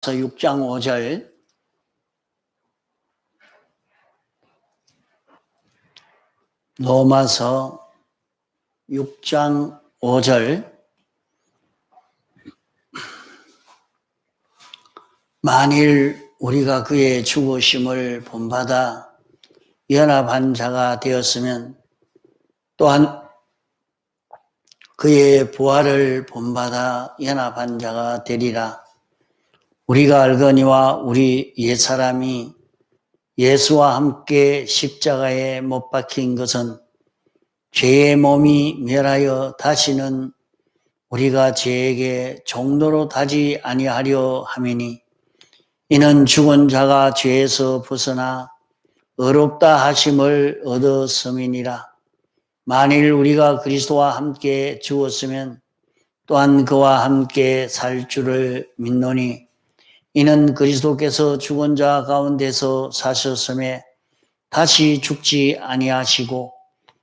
6장 5절 로마서 6장 5절 만일 우리가 그의 죽으심을 본받아 연합한 자가 되었으면 또한 그의 부활을 본받아 연합한 자가 되리라. 우리가 알거니와 우리 옛사람이 예수와 함께 십자가에 못 박힌 것은 죄의 몸이 멸하여 다시는 우리가 죄에게 종로로 타지 아니하려 함이니 이는 죽은 자가 죄에서 벗어나 의롭다 하심을 얻었음이니라. 만일 우리가 그리스도와 함께 죽었으면 또한 그와 함께 살 줄을 믿노니 이는 그리스도께서 죽은 자 가운데서 사셨음에 다시 죽지 아니하시고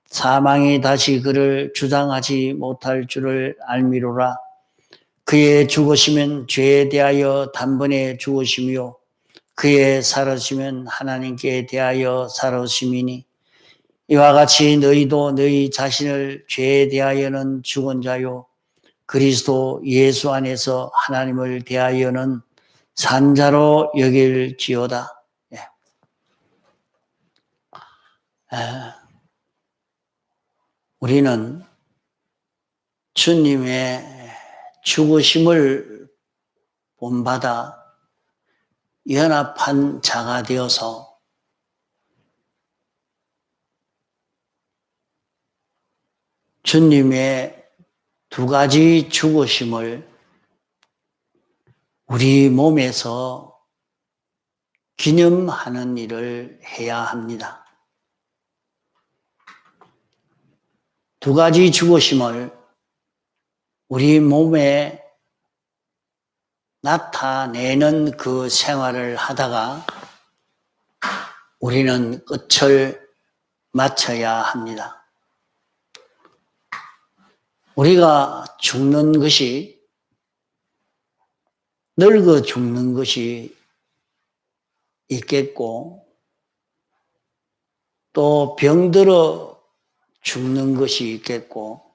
사망이 다시 그를 주장하지 못할 줄을 알미로라. 그의 죽으심은 죄에 대하여 단번에 죽으심이요 그의 살으심은 하나님께 대하여 살으심이니 이와 같이 너희도 너희 자신을 죄에 대하여는 죽은 자요 그리스도 예수 안에서 하나님을 대하여는 산 자로 여길지어다. 우리는 주님의 죽으심을 본받아 연합한 자가 되어서 주님의 두 가지 죽으심을 우리 몸에서 기념하는 일을 해야 합니다. 두 가지 죽으심을 우리 몸에 나타내는 그 생활을 하다가 우리는 끝을 맞춰야 합니다. 우리가 죽는 것이 늙어 죽는 것이 있겠고 또 병들어 죽는 것이 있겠고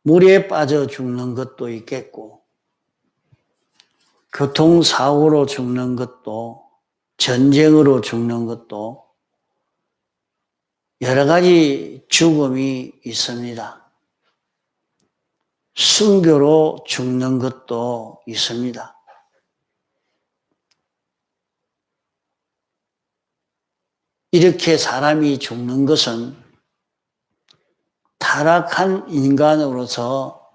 물에 빠져 죽는 것도 있겠고 교통사고로 죽는 것도 전쟁으로 죽는 것도 여러 가지 죽음이 있습니다. 순교로 죽는 것도 있습니다. 이렇게 사람이 죽는 것은 타락한 인간으로서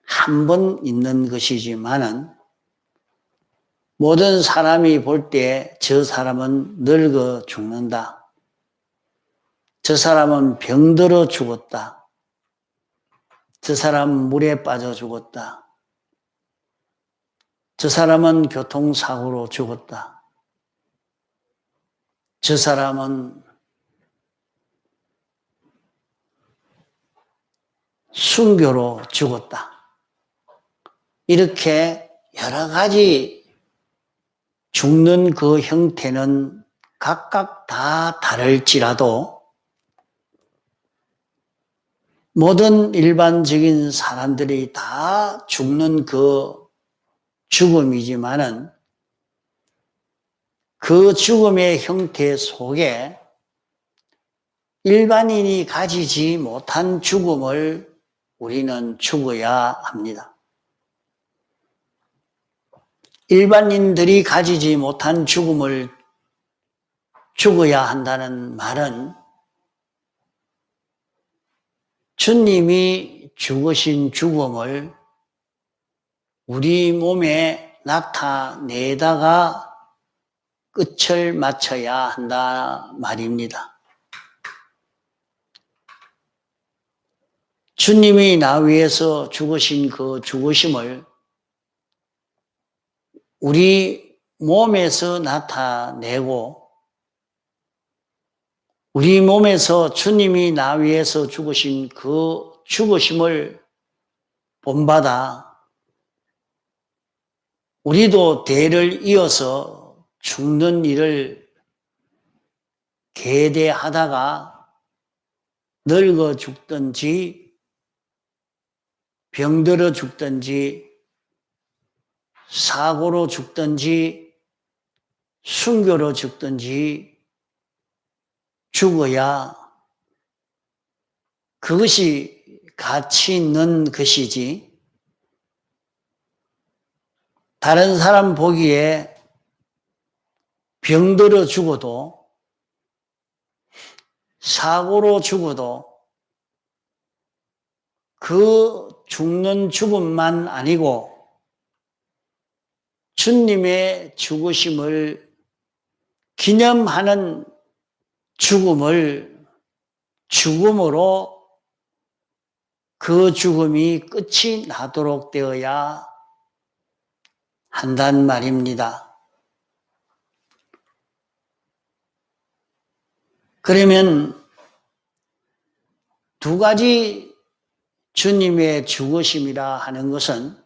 한 번 있는 것이지만은 모든 사람이 볼 때 저 사람은 늙어 죽는다. 저 사람은 병들어 죽었다. 저 사람은 물에 빠져 죽었다. 저 사람은 교통사고로 죽었다. 저 사람은 순교로 죽었다. 이렇게 여러 가지 죽는 그 형태는 각각 다 다를지라도 모든 일반적인 사람들이 다 죽는 그 죽음이지만은 그 죽음의 형태 속에 일반인이 가지지 못한 죽음을 우리는 죽어야 합니다. 일반인들이 가지지 못한 죽음을 죽어야 한다는 말은 주님이 죽으신 죽음을 우리 몸에 나타내다가 끝을 맞춰야 한다 말입니다. 주님이 나 위해서 죽으신 그 죽으심을 우리 몸에서 나타내고 우리 몸에서 주님이 나 위해서 죽으신 그 죽으심을 본받아 우리도 대를 이어서 죽는 일을 계대하다가 늙어 죽든지 병들어 죽든지 사고로 죽든지 순교로 죽든지 죽어야 그것이 가치 있는 것이지, 다른 사람 보기에 병들어 죽어도 사고로 죽어도 그 죽는 죽음만 아니고 주님의 죽으심을 기념하는 죽음을 죽음으로 그 죽음이 끝이 나도록 되어야 한단 말입니다. 그러면 두 가지 주님의 죽으심이라 하는 것은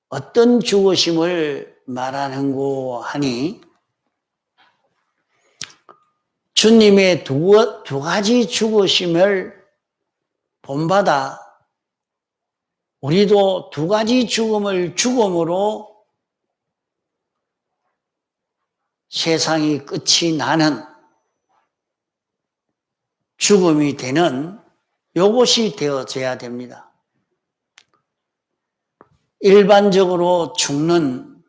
어떤 죽으심을 말하는고 하니, 주님의 두 가지 죽으심을 본받아 우리도 두 가지 죽음을 죽음으로 세상이 끝이 나는 죽음이 되는 요것이 되어져야 됩니다. 일반적으로 죽는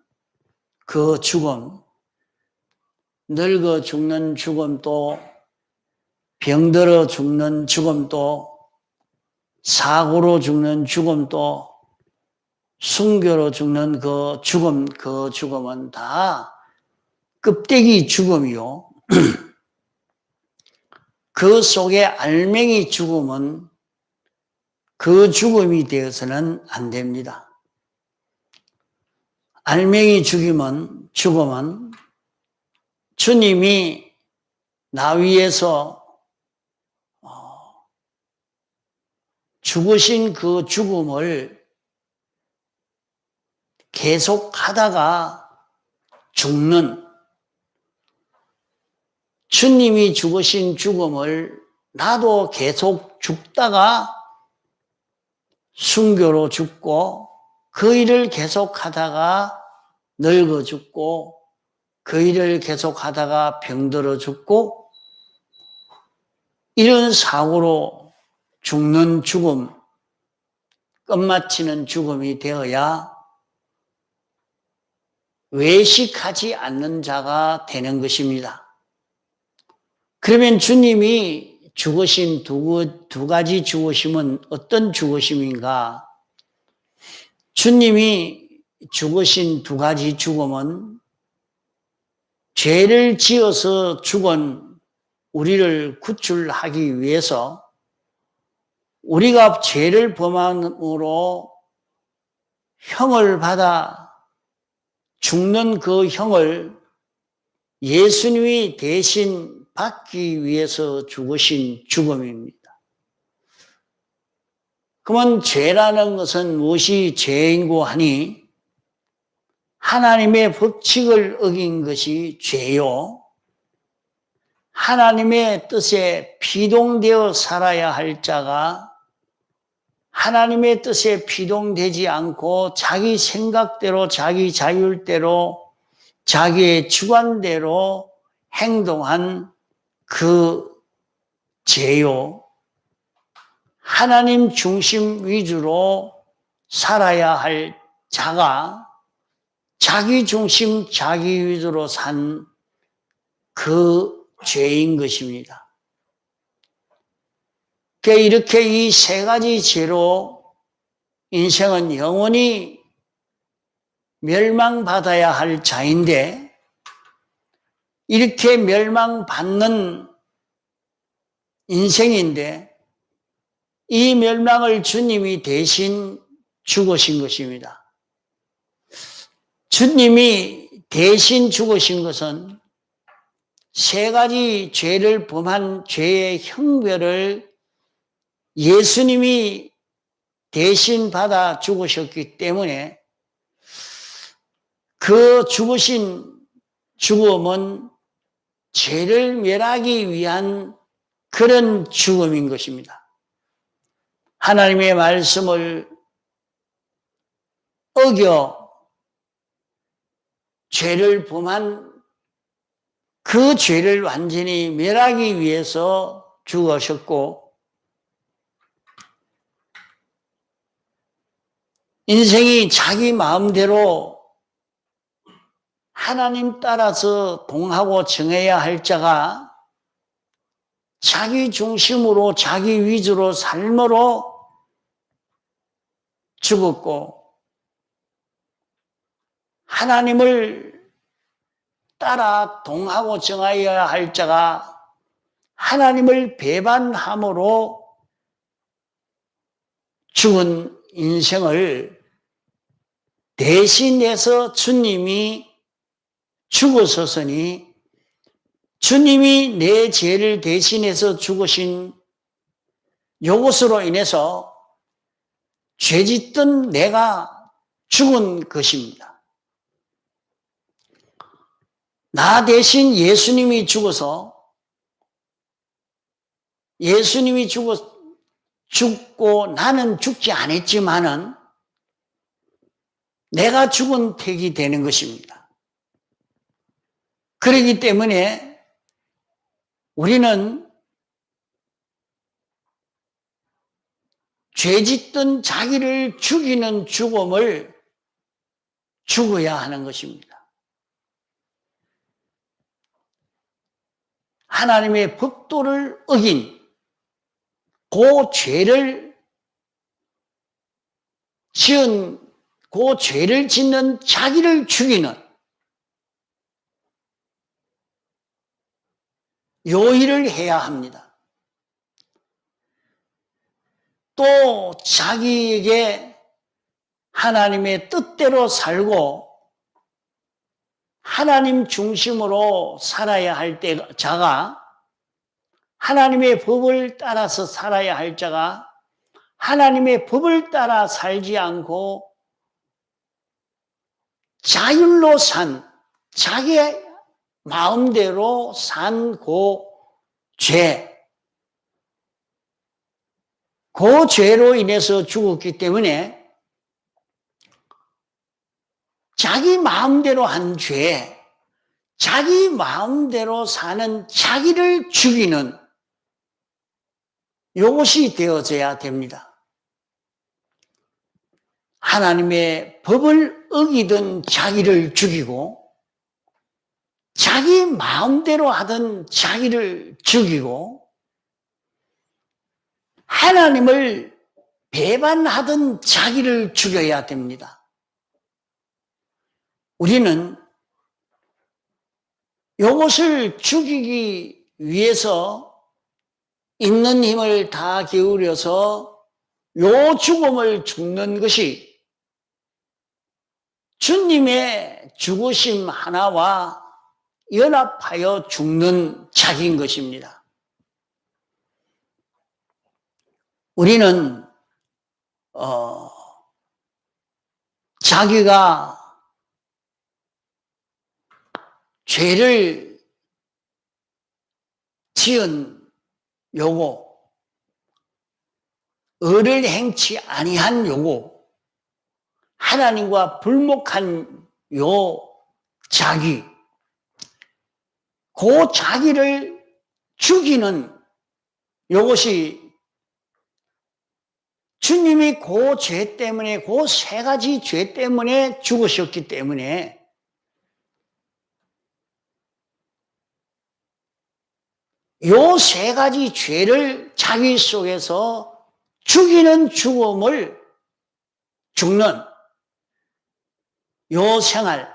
그 죽음, 늙어 죽는 죽음도, 병들어 죽는 죽음도, 사고로 죽는 죽음도, 순교로 죽는 그 죽음은 다 껍데기 죽음이요. 그 속에 알맹이 죽음은 그 죽음이 되어서는 안 됩니다. 알맹이 죽음은 주님이 나 위해서 죽으신 그 죽음을 계속하다가 죽는, 주님이 죽으신 죽음을 나도 계속 죽다가 순교로 죽고, 그 일을 계속하다가 늙어 죽고, 그 일을 계속하다가 병들어 죽고, 이런 사고로 죽는 죽음, 끝마치는 죽음이 되어야 외식하지 않는 자가 되는 것입니다. 그러면 주님이 죽으신 두 가지 죽으심은 어떤 죽으심인가? 주님이 죽으신 두 가지 죽음은 죄를 지어서 죽은 우리를 구출하기 위해서, 우리가 죄를 범함으로 형을 받아 죽는 그 형을 예수님이 대신 받기 위해서 죽으신 죽음입니다. 그러면 죄라는 것은 무엇이 죄인고 하니, 하나님의 법칙을 어긴 것이 죄요, 하나님의 뜻에 피동되어 살아야 할 자가 하나님의 뜻에 피동되지 않고 자기 생각대로, 자기 자율대로, 자기의 주관대로 행동한 그 죄요, 하나님 중심 위주로 살아야 할 자가 자기 중심, 자기 위주로 산 그 죄인 것입니다. 이렇게 이 세 가지 죄로 인생은 영원히 멸망받아야 할 자인데, 이렇게 멸망받는 인생인데 이 멸망을 주님이 대신 죽으신 것입니다. 주님이 대신 죽으신 것은 세 가지 죄를 범한 죄의 형벌을 예수님이 대신 받아 죽으셨기 때문에 그 죽으신 죽음은 죄를 멸하기 위한 그런 죽음인 것입니다. 하나님의 말씀을 어겨 죄를 범한 그 죄를 완전히 멸하기 위해서 죽으셨고, 인생이 자기 마음대로 하나님 따라서 동하고 정해야 할 자가 자기 중심으로 자기 위주로 삶으로 죽었고, 하나님을 따라 동하고 정하여야 할 자가 하나님을 배반함으로 죽은 인생을 대신해서 주님이 죽으셨으니, 주님이 내 죄를 대신해서 죽으신 이것으로 인해서 죄짓던 내가 죽은 것입니다. 나 대신 예수님이 죽어서, 예수님이 죽고 나는 죽지 않았지만은 내가 죽은 택이 되는 것입니다. 그렇기 때문에 우리는 죄짓던 자기를 죽이는 죽음을 죽어야 하는 것입니다. 하나님의 법도를 어긴 그 죄를 그 죄를 짓는 자기를 죽이는 요 일을 해야 합니다. 또 자기에게 하나님의 뜻대로 살고 하나님 중심으로 살아야 할 자가, 하나님의 법을 따라서 살아야 할 자가 하나님의 법을 따라 살지 않고 자율로 자기 마음대로 산 그 죄로 인해서 죽었기 때문에 자기 마음대로 한 죄, 자기 마음대로 사는 자기를 죽이는 이것이 되어져야 됩니다. 하나님의 법을 어기던 자기를 죽이고 자기 마음대로 하던 자기를 죽이고 하나님을 배반하던 자기를 죽여야 됩니다. 우리는 이것을 죽이기 위해서 있는 힘을 다 기울여서 요 죽음을 죽는 것이 주님의 죽으심 하나와 연합하여 죽는 자기인 것입니다. 우리는 자기가 죄를 지은 요거, 의를 행치 아니한 요거, 하나님과 불목한 요 자기, 그 자기를 죽이는 요것이 주님이 그 죄 때문에, 그 세 가지 죄 때문에 죽으셨기 때문에 요 세 가지 죄를 자기 속에서 죽이는 죽음을 죽는 요 생활,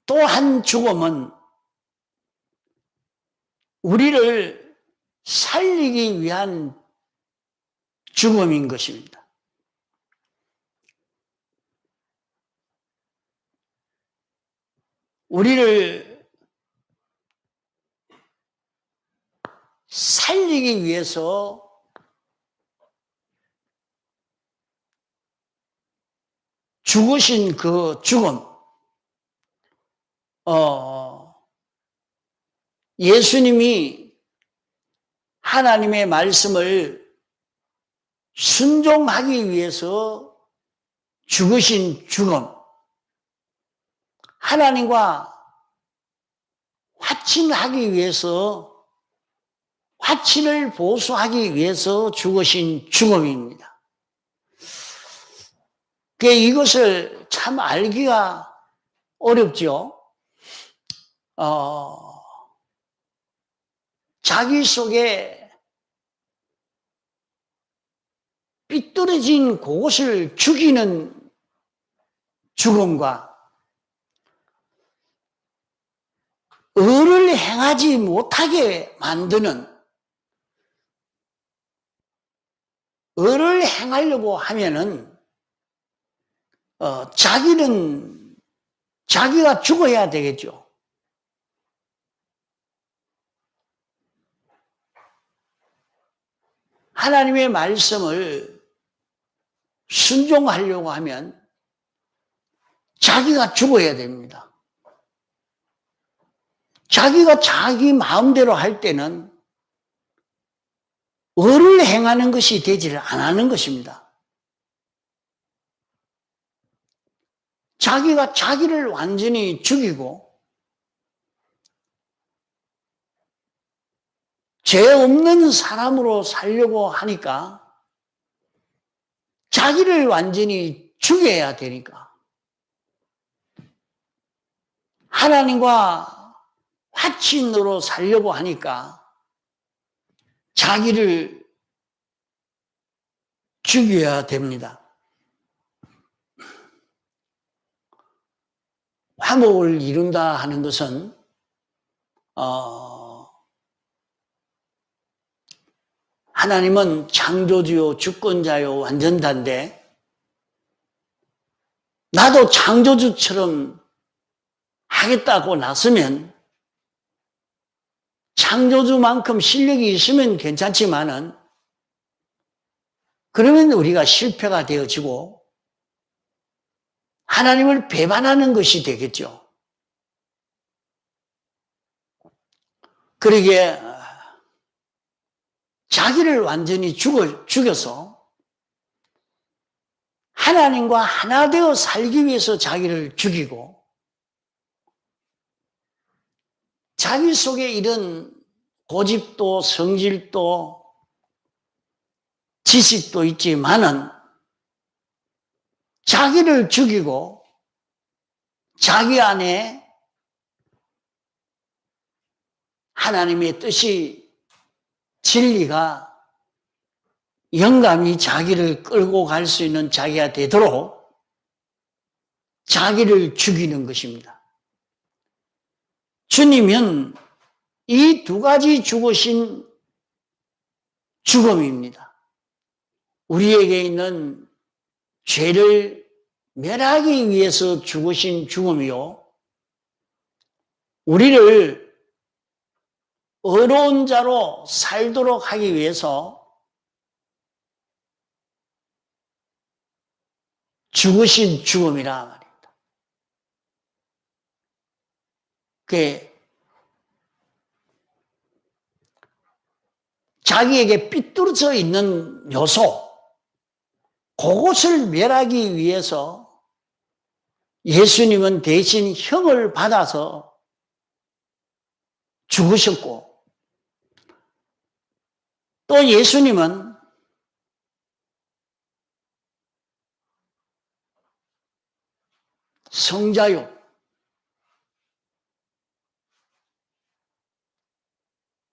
또 한 죽음은 우리를 살리기 위한 죽음인 것입니다. 우리를 살리기 위해서 죽으신 그 죽음, 예수님이 하나님의 말씀을 순종하기 위해서 죽으신 죽음, 하나님과 화친하기 위해서, 화친을 보수하기 위해서 죽으신 죽음입니다. 이것을 참 알기가 어렵죠. 자기 속에 삐뚤어진 그것을 죽이는 죽음과 의를 행하지 못하게 만드는, 의를 행하려고 하면은 자기가 죽어야 되겠죠. 하나님의 말씀을 순종하려고 하면 자기가 죽어야 됩니다. 자기가 자기 마음대로 할 때는 의를 행하는 것이 되지를 않는 것입니다. 자기가 자기를 완전히 죽이고 죄 없는 사람으로 살려고 하니까 자기를 완전히 죽여야 되니까 하나님과 화친으로 살려고 하니까 자기를 죽여야 됩니다. 화목을 이룬다 하는 것은 하나님은 창조주요 주권자요 완전자인데 나도 창조주처럼 하겠다고 나서면 창조주만큼 실력이 있으면 괜찮지만은 그러면 우리가 실패가 되어지고 하나님을 배반하는 것이 되겠죠. 그러기에 자기를 완전히 죽여서 하나님과 하나 되어 살기 위해서 자기를 죽이고 자기 속에 이런 고집도 성질도 지식도 있지만은 자기를 죽이고 자기 안에 하나님의 뜻이 진리가 영감이 자기를 끌고 갈 수 있는 자기가 되도록 자기를 죽이는 것입니다. 주님은 이 두 가지 죽으신 죽음입니다. 우리에게 있는 죄를 멸하기 위해서 죽으신 죽음이요. 우리를 의로운 자로 살도록 하기 위해서 죽으신 죽음이라 말입니다. 자기에게 삐뚤어져 있는 요소, 그것을 멸하기 위해서 예수님은 대신 형을 받아서 죽으셨고, 또 예수님은 성자요,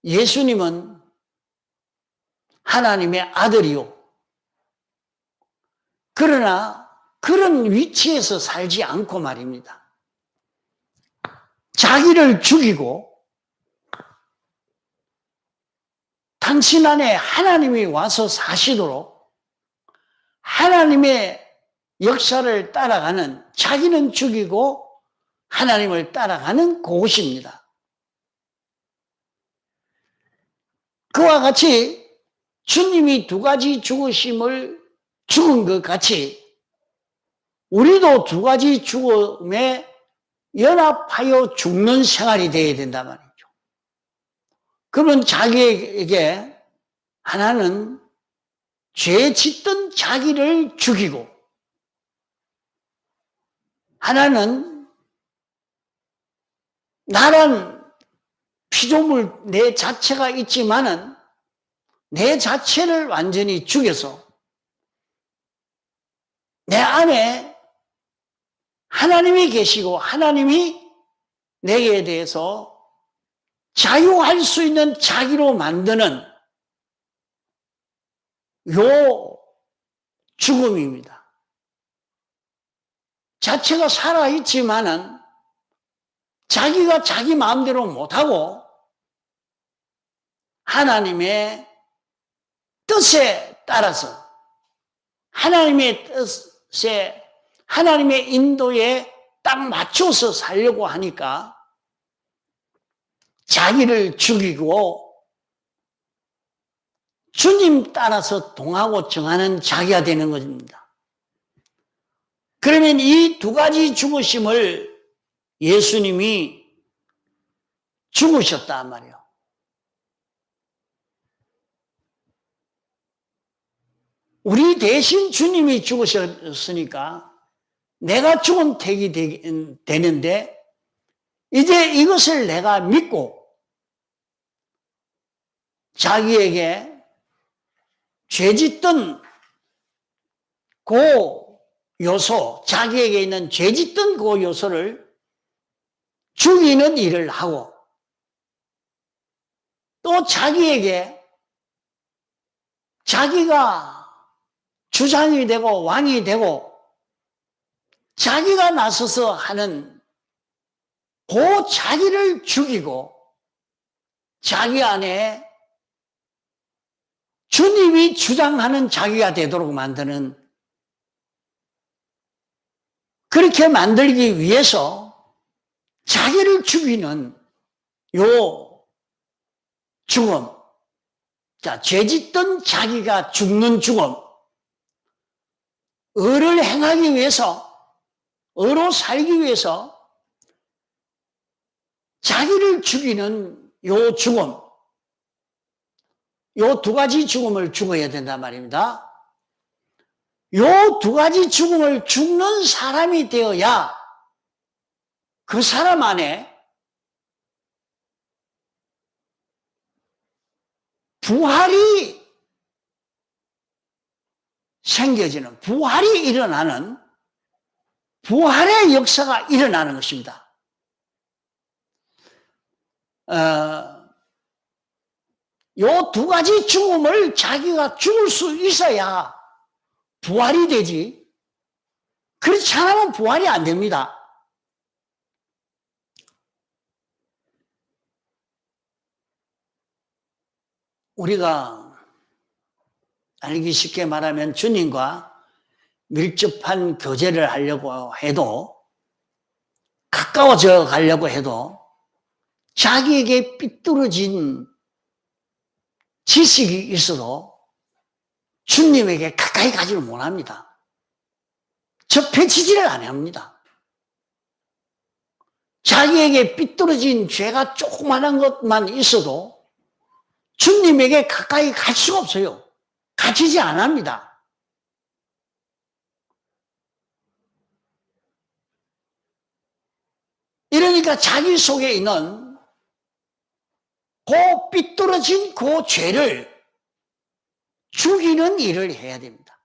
예수님은 하나님의 아들이요. 그러나 그런 위치에서 살지 않고 말입니다. 자기를 죽이고 당신 안에 하나님이 와서 사시도록 하나님의 역사를 따라가는, 자기는 죽이고 하나님을 따라가는 그것입니다. 그와 같이 주님이 두 가지 죽은 것 같이 우리도 두 가지 죽음에 연합하여 죽는 생활이 되어야 된단 말이죠. 그러면 자기에게 하나는 죄 짓던 자기를 죽이고, 하나는 나란 피조물 내 자체가 있지만은 내 자체를 완전히 죽여서 내 안에 하나님이 계시고 하나님이 내게 대해서 자유할 수 있는 자기로 만드는 요 죽음입니다. 자체가 살아있지만은 자기가 자기 마음대로 못하고 하나님의 뜻에 따라서 하나님의 뜻에 하나님의 인도에 딱 맞춰서 살려고 하니까 자기를 죽이고 주님 따라서 동하고 정하는 자기가 되는 것입니다. 그러면 이 두 가지 죽으심을 예수님이 죽으셨단 말이에요. 우리 대신 주님이 죽으셨으니까 내가 죽은 택이 되는데 이제 이것을 내가 믿고 자기에게 죄짓던 그 요소, 자기에게 있는 죄짓던 그 요소를 죽이는 일을 하고 또 자기에게 자기가 주장이 되고 왕이 되고 자기가 나서서 하는 그 자기를 죽이고 자기 안에 주님이 주장하는 자기가 되도록 만드는, 그렇게 만들기 위해서 자기를 죽이는 요 죽음. 자, 죄짓던 자기가 죽는 죽음. 의를 행하기 위해서, 의로 살기 위해서 자기를 죽이는 요 죽음. 요 두 가지 죽음을 죽어야 된단 말입니다. 요 두 가지 죽음을 죽는 사람이 되어야 그 사람 안에 부활이 생겨지는, 부활이 일어나는, 부활의 역사가 일어나는 것입니다. 요 두 가지 죽음을 자기가 죽을 수 있어야 부활이 되지. 그렇지 않으면 부활이 안 됩니다. 우리가 알기 쉽게 말하면 주님과 밀접한 교제를 하려고 해도, 가까워져 가려고 해도 자기에게 삐뚤어진 지식이 있어도 주님에게 가까이 가지를 못합니다. 접해지지를 않습니다. 자기에게 삐뚤어진 죄가 조그마한 것만 있어도 주님에게 가까이 갈 수가 없어요. 가지지 않습니다. 이러니까 자기 속에 있는 그 삐뚤어진 그 죄를 죽이는 일을 해야 됩니다.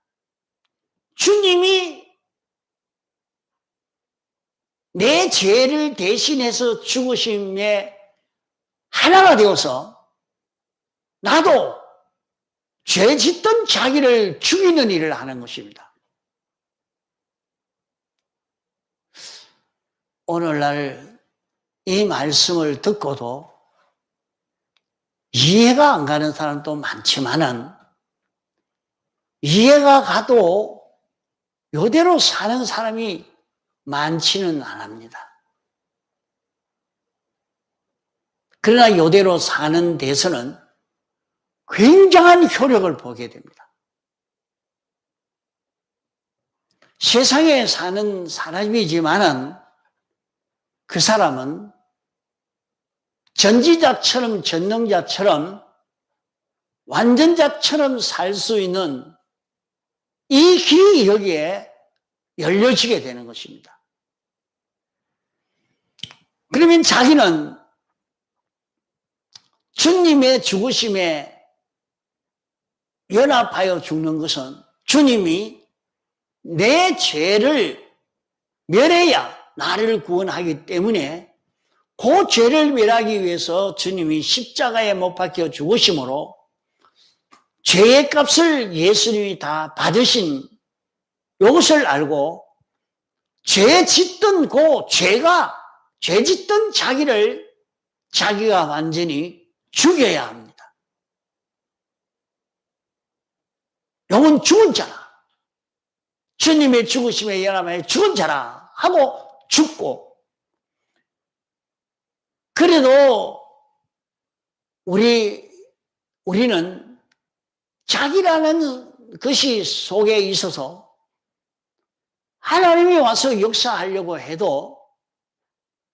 주님이 내 죄를 대신해서 죽으심에 하나가 되어서 나도 죄 짓던 자기를 죽이는 일을 하는 것입니다. 오늘날 이 말씀을 듣고도 이해가 안 가는 사람도 많지만은 이해가 가도 이대로 사는 사람이 많지는 않습니다. 그러나 이대로 사는 데서는 굉장한 효력을 보게 됩니다. 세상에 사는 사람이지만은 그 사람은 전지자처럼 전능자처럼 완전자처럼 살 수 있는 이 길이 여기에 열려지게 되는 것입니다. 그러면 자기는 주님의 죽으심에 연합하여 죽는 것은 주님이 내 죄를 멸해야 나를 구원하기 때문에 그 죄를 멸하기 위해서 주님이 십자가에 못 박혀 죽으심으로 죄의 값을 예수님이 다 받으신 이것을 알고 죄 짓던 그 죄 짓던 자기가 완전히 죽여야 합니다. 영은 죽은 자라. 주님의 죽으심에 연합하여 죽은 자라 하고 죽고, 그래도 우리는 자기라는 것이 속에 있어서 하나님이 와서 역사하려고 해도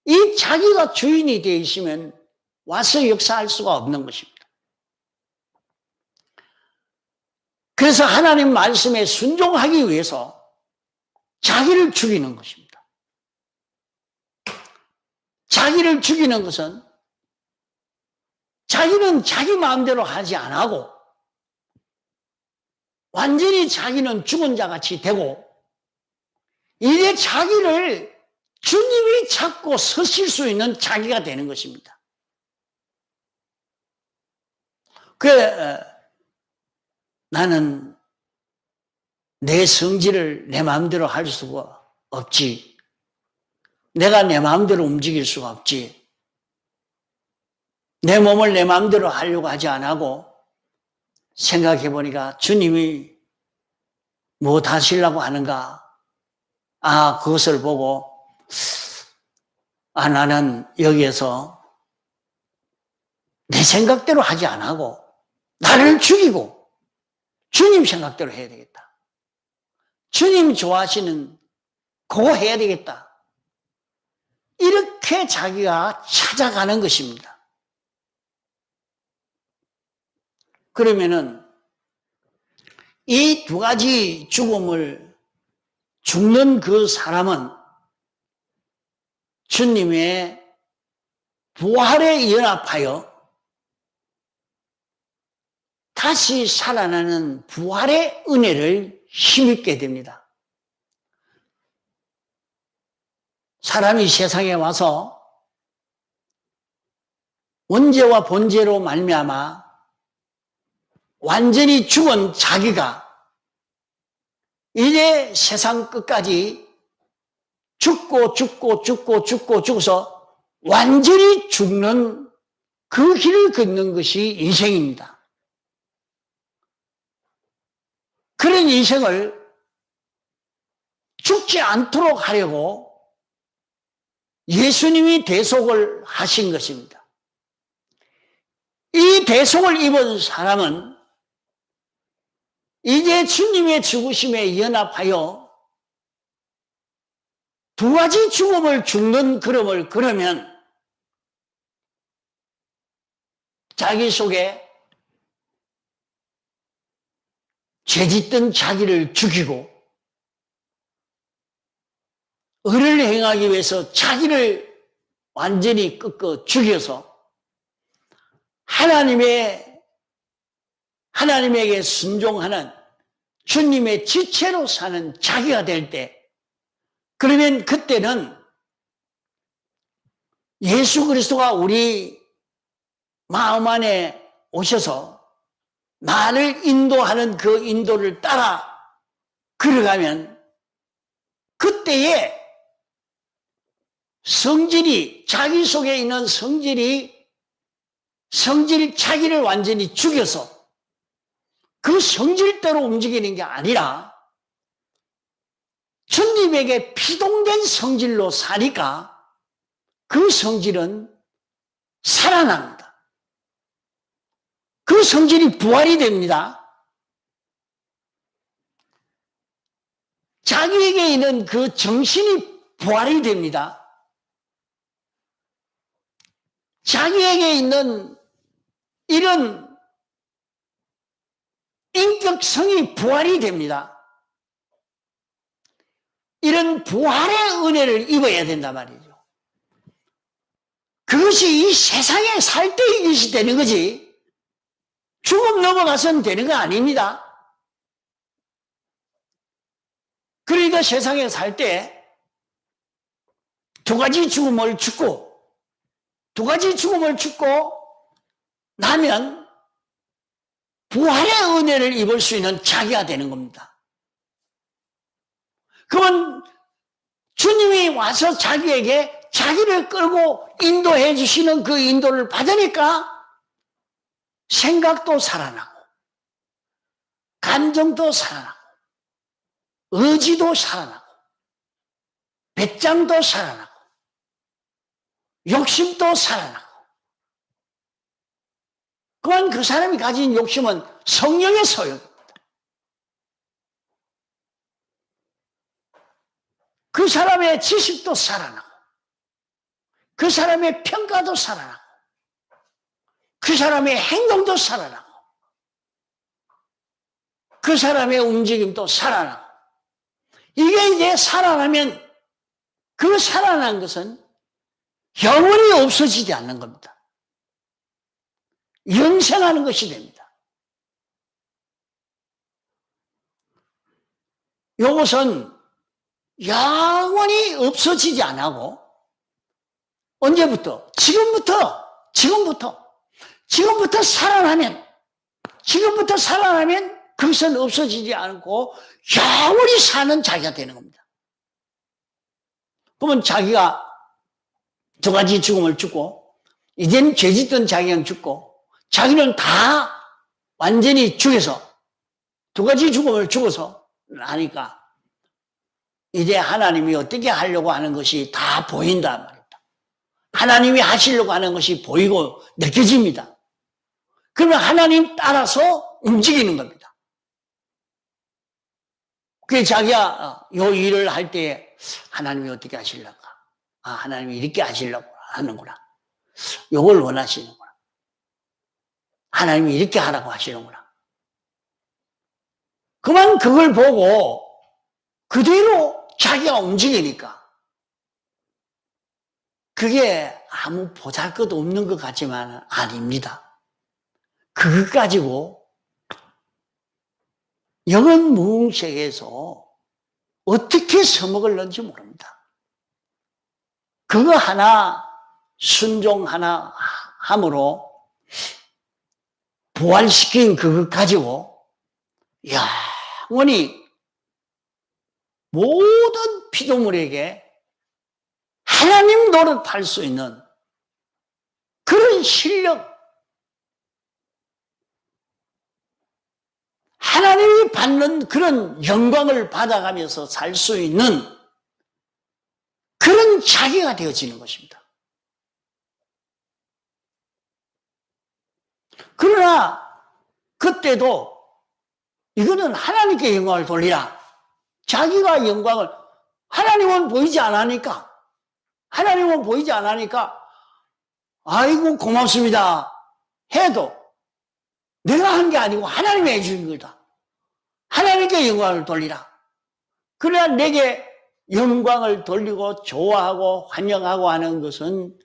이 자기가 주인이 되어 있으면 와서 역사할 수가 없는 것입니다. 그래서 하나님 말씀에 순종하기 위해서 자기를 죽이는 것입니다. 자기를 죽이는 것은 자기는 자기 마음대로 하지 않고 완전히 자기는 죽은 자같이 되고, 이제 자기를 주님이 찾고 서실 수 있는 자기가 되는 것입니다. 나는 내 성질을 내 마음대로 할 수가 없지. 내가 내 마음대로 움직일 수가 없지. 내 몸을 내 마음대로 하려고 하지 않고 생각해 보니까 주님이 뭐 하시려고 하는가? 그것을 보고 나는 여기에서 내 생각대로 하지 않고 나를 죽이고 주님 생각대로 해야 되겠다. 주님 좋아하시는 그거 해야 되겠다. 이렇게 자기가 찾아가는 것입니다. 그러면은 이 두 가지 죽는 그 사람은 주님의 부활에 연합하여 다시 살아나는 부활의 은혜를 힘입게 됩니다. 사람이 세상에 와서 원죄와 본죄로 말미암아 완전히 죽은 자기가 이제 세상 끝까지 죽어서 완전히 죽는 그 길을 걷는 것이 인생입니다. 그런 인생을 죽지 않도록 하려고 예수님이 대속을 하신 것입니다. 이 대속을 입은 사람은 이제 주님의 죽으심에 연합하여 두 가지 죽음을 죽는 걸음을 걸으면 자기 속에 죄짓던 자기를 죽이고 의를 행하기 위해서 자기를 완전히 꺾어 죽여서 하나님에게 순종하는 주님의 지체로 사는 자기가 될 때, 그러면 그때는 예수 그리스도가 우리 마음 안에 오셔서 나를 인도하는 그 인도를 따라 걸어가면 그때에 자기 속에 있는 성질 자기를 완전히 죽여서 그 성질대로 움직이는 게 아니라 주님에게 피동된 성질로 사니까 그 성질은 살아납니다. 그 성질이 부활이 됩니다. 자기에게 있는 그 정신이 부활이 됩니다. 자기에게 있는 이런 인격성이 부활이 됩니다. 이런 부활의 은혜를 입어야 된단 말이죠. 그것이 이 세상에 살 때 이것이 되는 거지, 죽음 넘어가서는 되는 거 아닙니다. 그러니까 세상에 살 때 두 가지 죽음을 죽고, 두 가지 죽음을 죽고 나면 부활의 은혜를 입을 수 있는 자기가 되는 겁니다. 그건 주님이 와서 자기에게 자기를 끌고 인도해 주시는 그 인도를 받으니까 생각도 살아나고, 감정도 살아나고, 의지도 살아나고, 배짱도 살아나고, 욕심도 살아나고. 그건 그 사람이 가진 욕심은 성령의 소욕입니다. 그 사람의 지식도 살아나고, 그 사람의 평가도 살아나고, 그 사람의 행동도 살아나고, 그 사람의 움직임도 살아나고. 이게 이제 살아나면 그 살아난 것은 영원히 없어지지 않는 겁니다. 영생하는 것이 됩니다. 이것은 영원히 없어지지 않고, 언제부터? 지금부터 살아나면 그것은 없어지지 않고 영원히 사는 자기가 되는 겁니다. 그러면 자기가 두 가지 죽음을 죽고, 이제는 죄 짓던 자기는 죽고, 자기는 다 완전히 죽여서, 두 가지 죽음을 죽어서 하니까 이제 하나님이 어떻게 하려고 하는 것이 다 보인단 말입니다. 하나님이 하시려고 하는 것이 보이고 느껴집니다. 그러면 하나님 따라서 움직이는 겁니다. 그게 자기가 요 일을 할 때 하나님이 어떻게 하시려까? 하나님이 이렇게 하시려고 하는구나. 요걸 원하시는구나. 하나님이 이렇게 하라고 하시는구나. 그만 그걸 보고 그대로 자기가 움직이니까 그게 아무 보잘것없는 것 같지만 아닙니다. 그것 가지고 영원 무궁세계에서 어떻게 서먹을는지 모릅니다. 그거 하나 순종 하나 함으로 부활시킨 그것 가지고 영원히 모든 피조물에게 하나님 노릇할 수 있는 그런 실력, 하나님이 받는 그런 영광을 받아가면서 살 수 있는 그런 자기가 되어지는 것입니다. 그러나 그때도 이거는 하나님께 영광을 돌리라. 자기가 영광을, 하나님은 보이지 않으니까, 아이고 고맙습니다 해도 내가 한 게 아니고 하나님이 해주는 거다. 하나님께 영광을 돌리라. 그래야 내게 영광을 돌리고 좋아하고 환영하고 하는 것은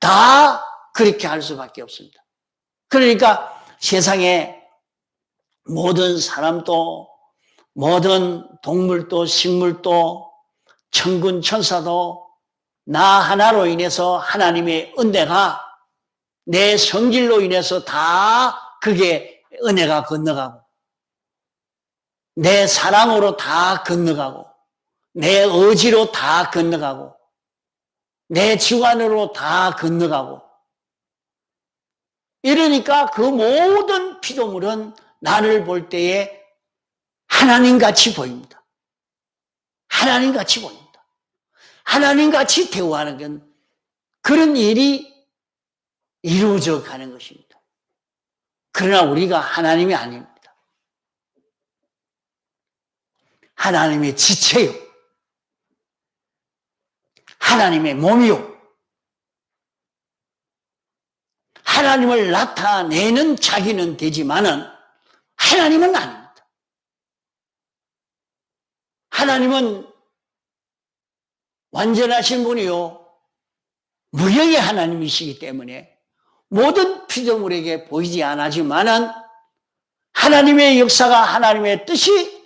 다 그렇게 할 수밖에 없습니다. 그러니까 세상에 모든 사람도, 모든 동물도, 식물도, 천군 천사도 나 하나로 인해서 하나님의 은혜가 내 성질로 인해서 다 그게 은혜가 건너가고, 내 사랑으로 다 건너가고, 내 의지로 다 건너가고, 내 주관으로 다 건너가고, 이러니까 그 모든 피조물은 나를 볼 때에 하나님같이 보입니다. 하나님같이 보입니다. 하나님같이 대우하는 건 그런 일이 이루어져 가는 것입니다. 그러나 우리가 하나님이 아닙니다. 하나님의 지체요. 하나님의 몸이요. 하나님을 나타내는 자기는 되지만은 하나님은 아닙니다. 하나님은 완전하신 분이요. 무형의 하나님이시기 때문에 모든 피조물에게 보이지 않지만은 하나님의 역사가 하나님의 뜻이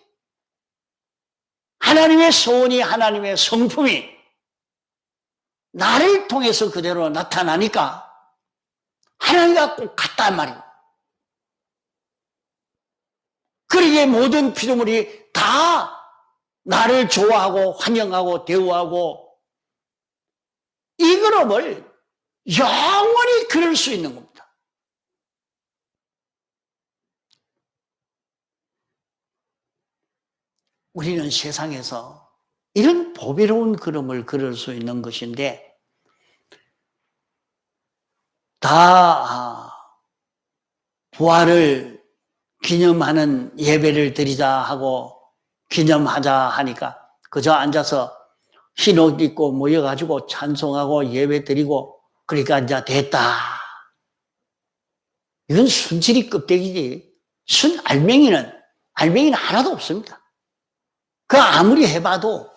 하나님의 소원이 하나님의 성품이 나를 통해서 그대로 나타나니까 하나님과 꼭 같단 말이에요. 그러기에 모든 피조물이 다 나를 좋아하고 환영하고 대우하고 이 그룹을 영원히 그럴 수 있는 겁니다. 우리는 세상에서 이런 보배로운 그림을 그릴 수 있는 것인데 다 부활을 기념하는 예배를 드리자 하고 기념하자 하니까 그저 앉아서 흰 옷 입고 모여가지고 찬송하고 예배 드리고 그러니까 이제 됐다. 이건 순질이 껍데기지. 순 알맹이는 하나도 없습니다. 그 아무리 해봐도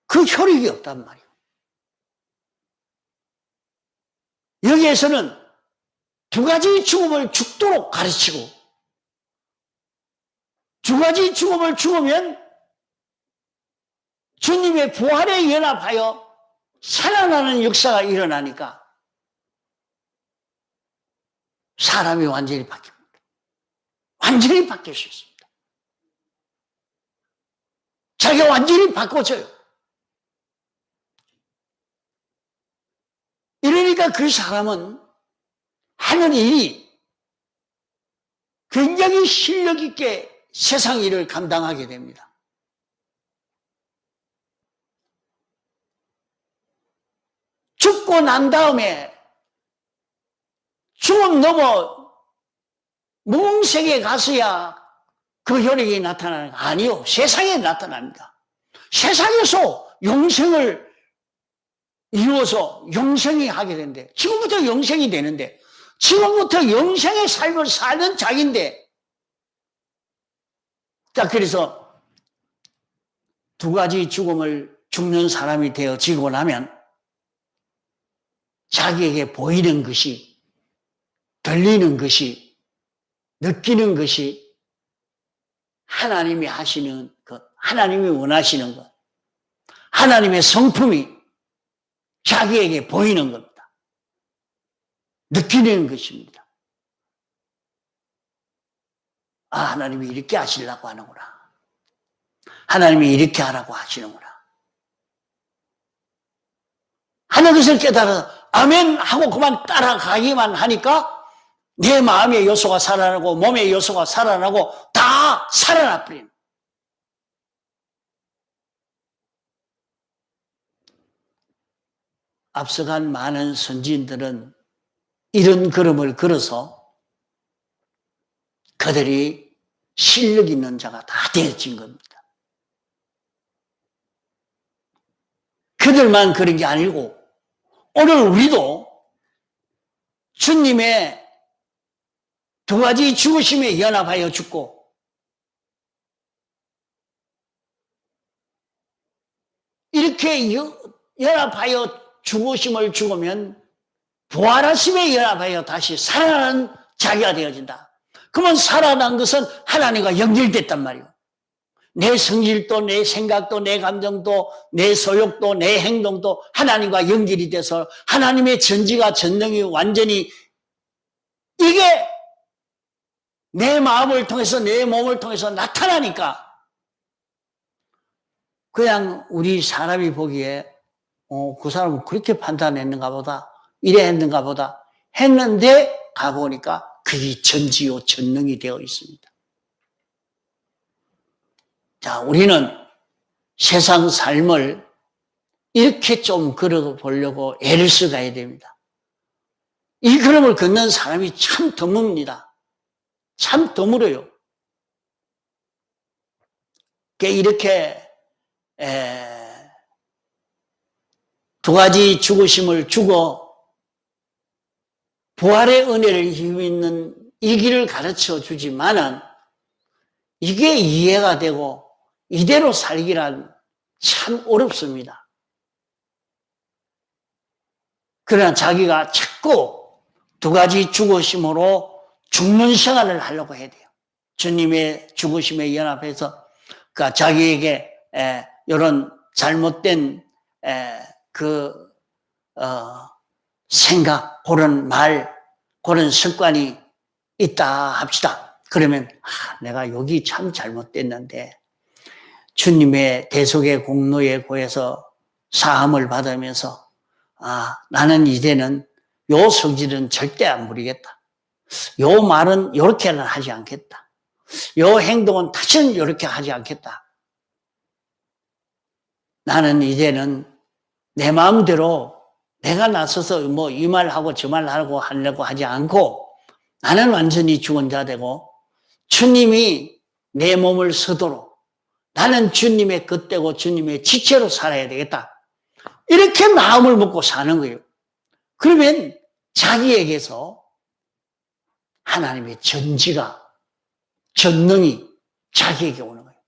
그 효력이 없단 말이에요. 여기에서는 두 가지 죽음을 죽도록 가르치고 두 가지 죽음을 죽으면 주님의 부활에 연합하여 살아나는 역사가 일어나니까 사람이 완전히 바뀝니다. 완전히 바뀔 수 있습니다. 자기가 완전히 바꿔져요. 이러니까 그 사람은 하는 일이 굉장히 실력 있게 세상 일을 감당하게 됩니다. 죽고 난 다음에 죽음 넘어 무궁색에 가서야 그 효력이 나타나는 거 아니요. 세상에 나타납니다. 세상에서 영생을 이루어서 영생이 하게 되는데 지금부터 영생이 되는데 지금부터 영생의 삶을 사는 자기인데 자 그래서 두 가지 죽음을 죽는 사람이 되어지고 나면 자기에게 보이는 것이 들리는 것이 느끼는 것이 하나님이 하시는 것, 하나님이 원하시는 것, 하나님의 성품이 자기에게 보이는 겁니다. 느끼는 것입니다. 아, 하나님이 이렇게 하시려고 하는구나. 하나님이 이렇게 하라고 하시는구나. 하는 것을 깨달아서 아멘 하고 그만 따라가기만 하니까 내 마음의 요소가 살아나고 몸의 요소가 살아나고 다 살아나 버린. 앞서간 많은 선지인들은 이런 걸음을 걸어서 그들이 실력 있는 자가 다 되어진 겁니다. 그들만 그런 게 아니고 오늘 우리도 주님의 두 가지 죽으심에 연합하여 죽고 이렇게 연합하여 죽으심을 죽으면 부활하심에 연합하여 다시 살아나는 자기가 되어진다. 그러면 살아난 것은 하나님과 연결됐단 말이에요. 내 성질도 내 생각도 내 감정도 내 소욕도 내 행동도 하나님과 연결이 돼서 하나님의 전지가 전능이 완전히 이게 내 마음을 통해서 내 몸을 통해서 나타나니까 그냥 우리 사람이 보기에 그 사람은 그렇게 판단했는가 보다 이래 했는가 보다 했는데 가보니까 그게 전지요 전능이 되어 있습니다. 자, 우리는 세상 삶을 이렇게 좀 걸어보려고 애를 써가야 됩니다. 이 걸음을 걷는 사람이 참 드뭅니다. 참 드물어요. 이렇게 두 가지 죽으심을 주고 부활의 은혜를 힘있는 이 길을 가르쳐 주지만은 이게 이해가 되고 이대로 살기란 참 어렵습니다. 그러나 자기가 자꾸 두 가지 죽으심으로 죽는 생활을 하려고 해야 돼요. 주님의 죽으심에 연합해서 자기에게 이런 잘못된 생각, 그런 말, 그런 습관이 있다 합시다. 그러면 내가 여기 참 잘못됐는데 주님의 대속의 공로에 고해서 사함을 받으면서 나는 이제는 요 성질은 절대 안 부리겠다. 요 말은 요렇게는 하지 않겠다. 요 행동은 다시는 이렇게 하지 않겠다. 나는 이제는 내 마음대로 내가 나서서 뭐 이 말하고 저 말하고 하려고 하지 않고 나는 완전히 죽은 자 되고 주님이 내 몸을 서도록 나는 주님의 겉되고 주님의 지체로 살아야 되겠다. 이렇게 마음을 먹고 사는 거예요. 그러면 자기에게서 하나님의 전지가, 전능이 자기에게 오는 거예요.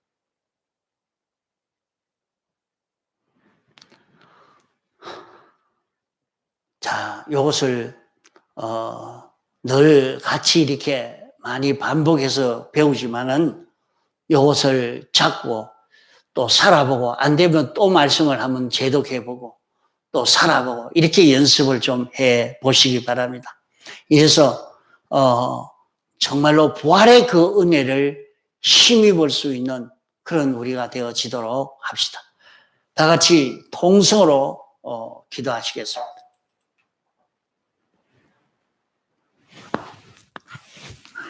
자, 이것을 늘 같이 이렇게 많이 반복해서 배우지만은 이것을 잡고 또 살아보고 안 되면 또 말씀을 한번 재독해보고 또 살아보고 이렇게 연습을 좀 해보시기 바랍니다. 이래서 정말로 부활의 그 은혜를 힘입을 수 있는 그런 우리가 되어지도록 합시다. 다 같이 통성으로 기도하시겠습니다.